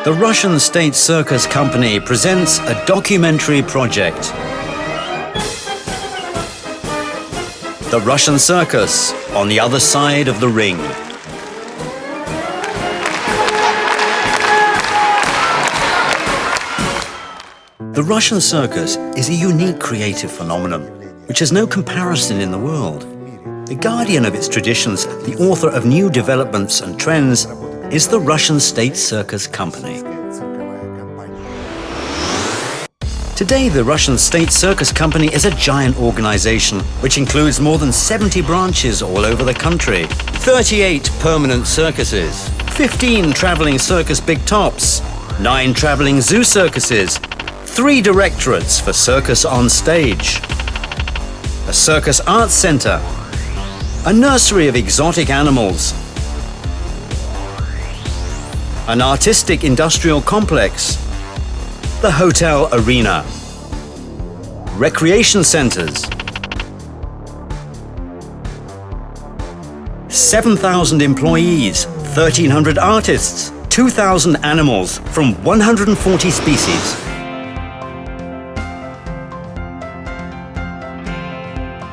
The Russian State Circus Company presents a documentary project. The Russian Circus, on the other side of the ring. The Russian circus is a unique creative phenomenon, which has no comparison in the world. The guardian of its traditions, the author of new developments and trends, is the Russian State Circus Company. Today, the Russian State Circus Company is a giant organization which includes more than 70 branches all over the country, 38 permanent circuses, 15 traveling circus big tops, 9 traveling zoo circuses, 3 directorates for circus on stage, a circus arts center, a nursery of exotic animals, an artistic industrial complex, the hotel arena, recreation centers, 7,000 employees, 1,300 artists, 2,000 animals from 140 species.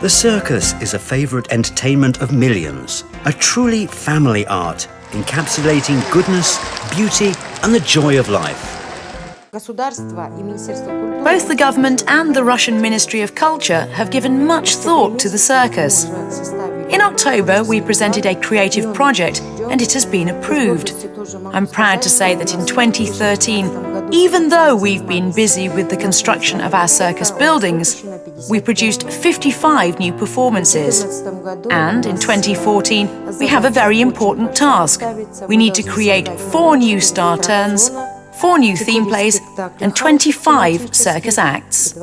The circus is a favorite entertainment of millions, a truly family art encapsulating goodness, beauty, and the joy of life. Both the government and the Russian Ministry of Culture have given much thought to the circus. In October, we presented a creative project and it has been approved. I'm proud to say that in 2013, even though we've been busy with the construction of our circus buildings, we produced 55 new performances. And in 2014, we have a very important task. We need to create 4 new star turns, 4 new theme plays, and 25 circus acts.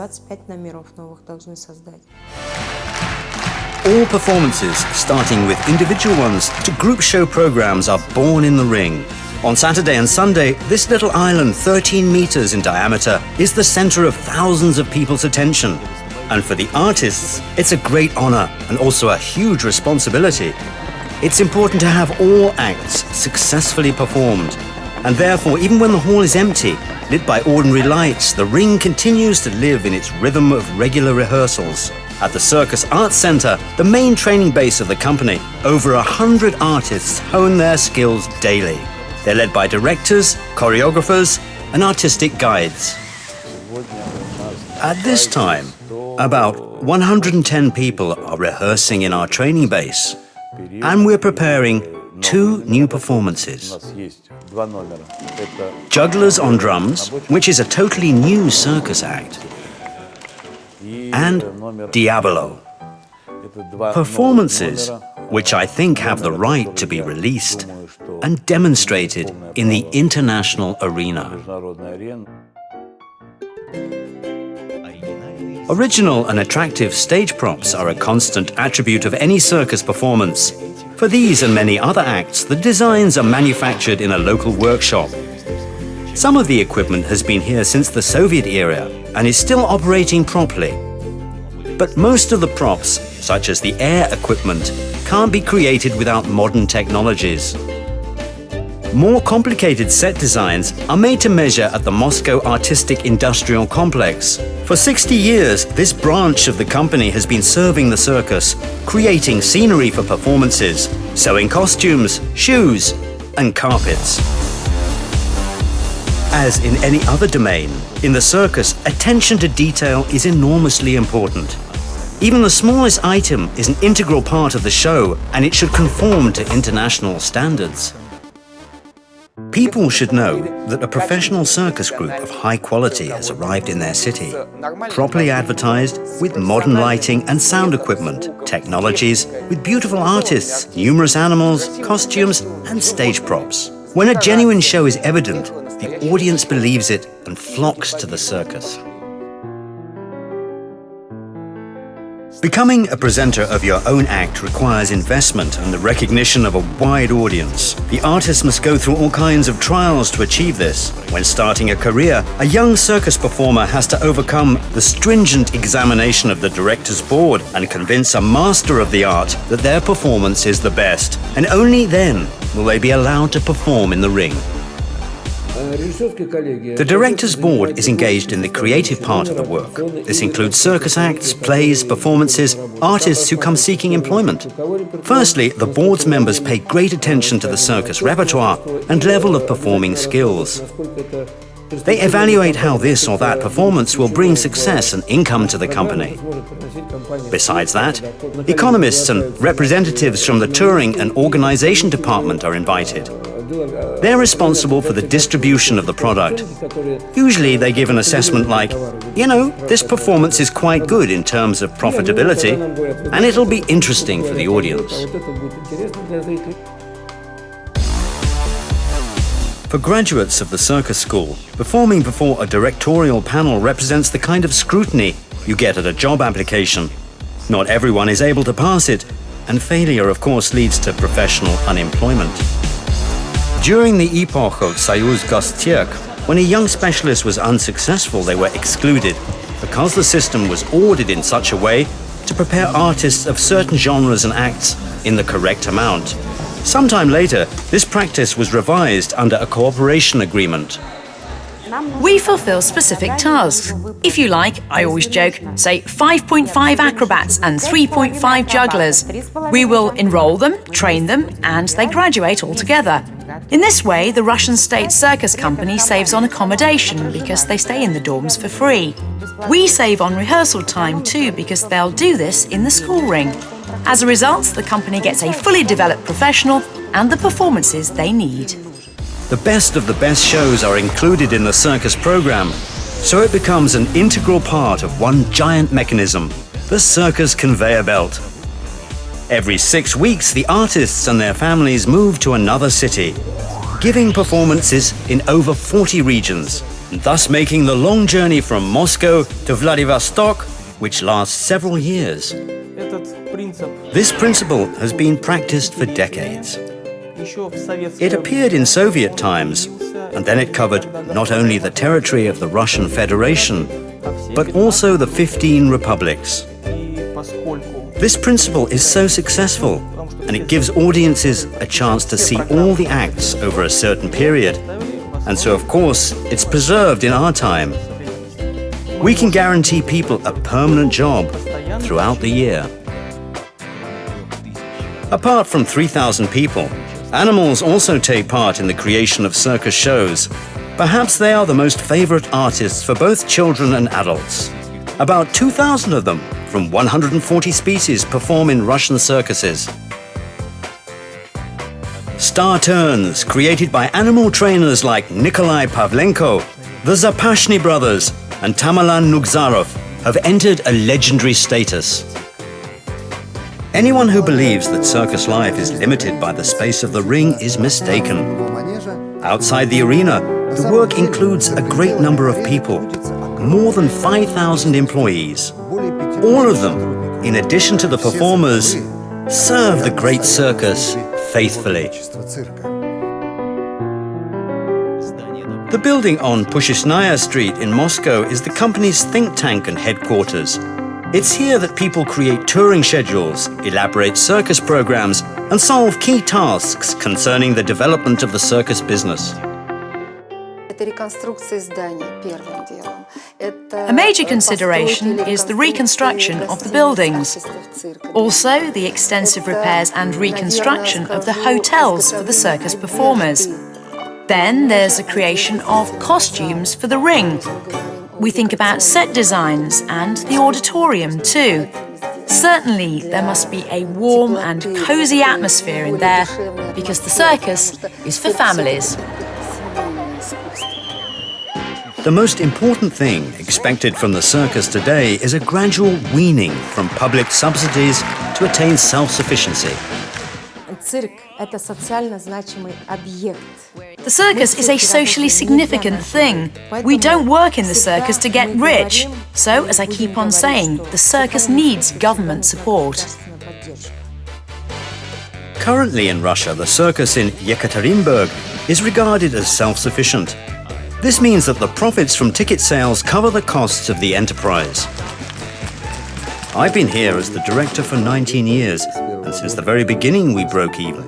All performances, starting with individual ones to group show programs, are born in the ring. On Saturday and Sunday, this little island, 13 meters in diameter, is the center of thousands of people's attention. And for the artists, it's a great honor and also a huge responsibility. It's important to have all acts successfully performed. And therefore, even when the hall is empty, lit by ordinary lights, the ring continues to live in its rhythm of regular rehearsals. At the Circus Arts Center, the main training base of the company, over 100 artists hone their skills daily. They're led by directors, choreographers, and artistic guides. At this time, about 110 people are rehearsing in our training base, and we're preparing 2 new performances. Jugglers on Drums, which is a totally new circus act, and Diavolo. Performances which I think have the right to be released and demonstrated in the international arena. Original and attractive stage props are a constant attribute of any circus performance. For these and many other acts, the designs are manufactured in a local workshop. Some of the equipment has been here since the Soviet era and is still operating properly. But most of the props, such as the air equipment, can't be created without modern technologies. More complicated set designs are made to measure at the Moscow Artistic Industrial Complex. For 60 years, this branch of the company has been serving the circus, creating scenery for performances, sewing costumes, shoes, and carpets. As in any other domain, in the circus, attention to detail is enormously important. Even the smallest item is an integral part of the show, and it should conform to international standards. People should know that a professional circus group of high quality has arrived in their city, properly advertised with modern lighting and sound equipment, technologies, with beautiful artists, numerous animals, costumes, and stage props. When a genuine show is evident, the audience believes it and flocks to the circus. Becoming a presenter of your own act requires investment and the recognition of a wide audience. The artist must go through all kinds of trials to achieve this. When starting a career, a young circus performer has to overcome the stringent examination of the director's board and convince a master of the art that their performance is the best. And only then will they be allowed to perform in the ring. The director's board is engaged in the creative part of the work. This includes circus acts, plays, performances, artists who come seeking employment. Firstly, the board's members pay great attention to the circus repertoire and level of performing skills. They evaluate how this or that performance will bring success and income to the company. Besides that, economists and representatives from the touring and organization department are invited. They're responsible for the distribution of the product. Usually they give an assessment like, this performance is quite good in terms of profitability, and it'll be interesting for the audience. For graduates of the circus school, performing before a directorial panel represents the kind of scrutiny you get at a job application. Not everyone is able to pass it, and failure, of course, leads to professional unemployment. During the epoch of Soyuz Gostierk, when a young specialist was unsuccessful, they were excluded because the system was ordered in such a way to prepare artists of certain genres and acts in the correct amount. Sometime later, this practice was revised under a cooperation agreement. We fulfill specific tasks. If you like, I always joke, say 5.5 acrobats and 3.5 jugglers. We will enroll them, train them, and they graduate all together. In this way, the Russian state circus company saves on accommodation because they stay in the dorms for free. We save on rehearsal time too because they'll do this in the school ring. As a result, the company gets a fully developed professional and the performances they need. The best of the best shows are included in the circus program, so it becomes an integral part of one giant mechanism, the circus conveyor belt. Every 6 weeks, the artists and their families move to another city, giving performances in over 40 regions, thus making the long journey from Moscow to Vladivostok, which lasts several years. This principle has been practiced for decades. It appeared in Soviet times, and then it covered not only the territory of the Russian Federation, but also the 15 republics. This principle is so successful, and it gives audiences a chance to see all the acts over a certain period, and so of course it's preserved in our time. We can guarantee people a permanent job throughout the year. Apart from 3,000 people, animals also take part in the creation of circus shows. Perhaps they are the most favorite artists for both children and adults. About 2,000 of them, from 140 species, perform in Russian circuses. Star turns, created by animal trainers like Nikolai Pavlenko, the Zapashny brothers, and Tamerlan Nugzarov, have entered a legendary status. Anyone who believes that circus life is limited by the space of the ring is mistaken. Outside the arena, the work includes a great number of people, more than 5,000 employees. All of them, in addition to the performers, serve the great circus faithfully. The building on Pushesnaya Street in Moscow is the company's think tank and headquarters. It's here that people create touring schedules, elaborate circus programs, and solve key tasks concerning the development of the circus business. A major consideration is the reconstruction of the buildings. Also, the extensive repairs and reconstruction of the hotels for the circus performers. Then there's the creation of costumes for the ring. We think about set designs and the auditorium too. Certainly, there must be a warm and cozy atmosphere in there because the circus is for families. The most important thing expected from the circus today is a gradual weaning from public subsidies to attain self-sufficiency. The circus is a socially significant thing. We don't work in the circus to get rich. So, as I keep on saying, the circus needs government support. Currently in Russia, the circus in Yekaterinburg is regarded as self-sufficient. This means that the profits from ticket sales cover the costs of the enterprise. I've been here as the director for 19 years, and since the very beginning we broke even.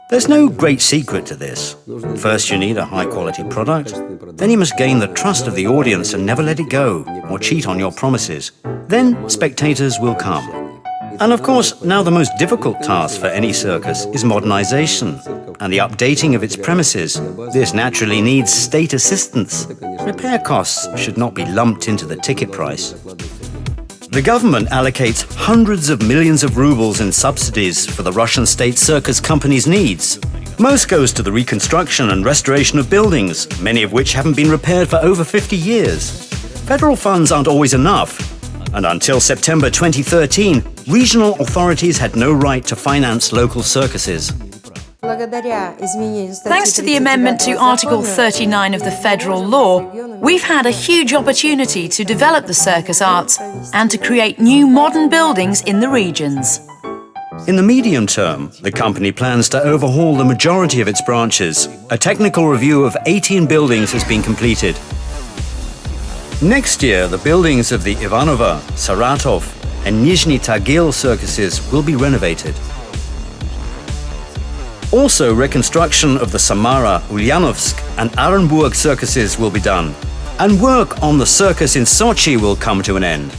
There's no great secret to this. First, you need a high-quality product. Then you must gain the trust of the audience and never let it go, or cheat on your promises. Then spectators will come. And of course, now the most difficult task for any circus is modernization and the updating of its premises. This naturally needs state assistance. Repair costs should not be lumped into the ticket price. The government allocates hundreds of millions of rubles in subsidies for the Russian state circus company's needs. Most goes to the reconstruction and restoration of buildings, many of which haven't been repaired for over 50 years. Federal funds aren't always enough, and until September 2013, regional authorities had no right to finance local circuses. Thanks to the amendment to Article 39 of the federal law, we've had a huge opportunity to develop the circus arts and to create new modern buildings in the regions. In the medium term, the company plans to overhaul the majority of its branches. A technical review of 18 buildings has been completed. Next year, the buildings of the Ivanova, Saratov and Nizhny Tagil circuses will be renovated. Also, reconstruction of the Samara, Ulyanovsk and Orenburg circuses will be done, and work on the circus in Sochi will come to an end.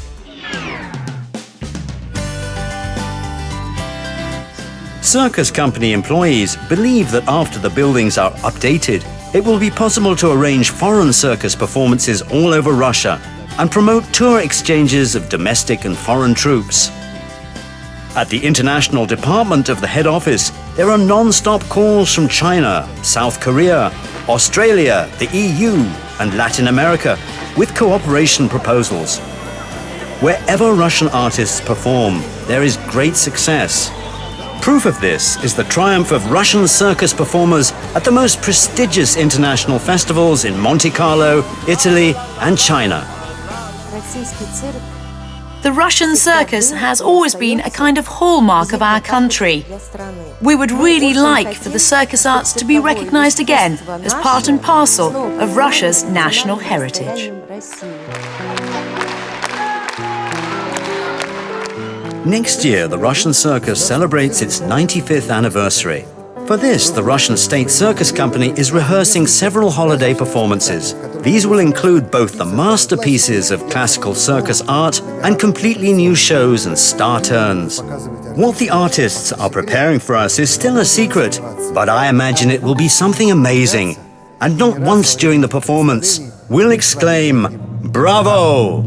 Circus company employees believe that after the buildings are updated, it will be possible to arrange foreign circus performances all over Russia and promote tour exchanges of domestic and foreign troops. At the international department of the head office, there are non-stop calls from China, South Korea, Australia, the EU and Latin America with cooperation proposals. Wherever Russian artists perform, there is great success. Proof of this is the triumph of Russian circus performers at the most prestigious international festivals in Monte Carlo, Italy and China. The Russian circus has always been a kind of hallmark of our country. We would really like for the circus arts to be recognized again as part and parcel of Russia's national heritage. Next year, the Russian circus celebrates its 95th anniversary. For this, the Russian State Circus Company is rehearsing several holiday performances. These will include both the masterpieces of classical circus art and completely new shows and star turns. What the artists are preparing for us is still a secret, but I imagine it will be something amazing. And not once during the performance, we'll exclaim, "Bravo!"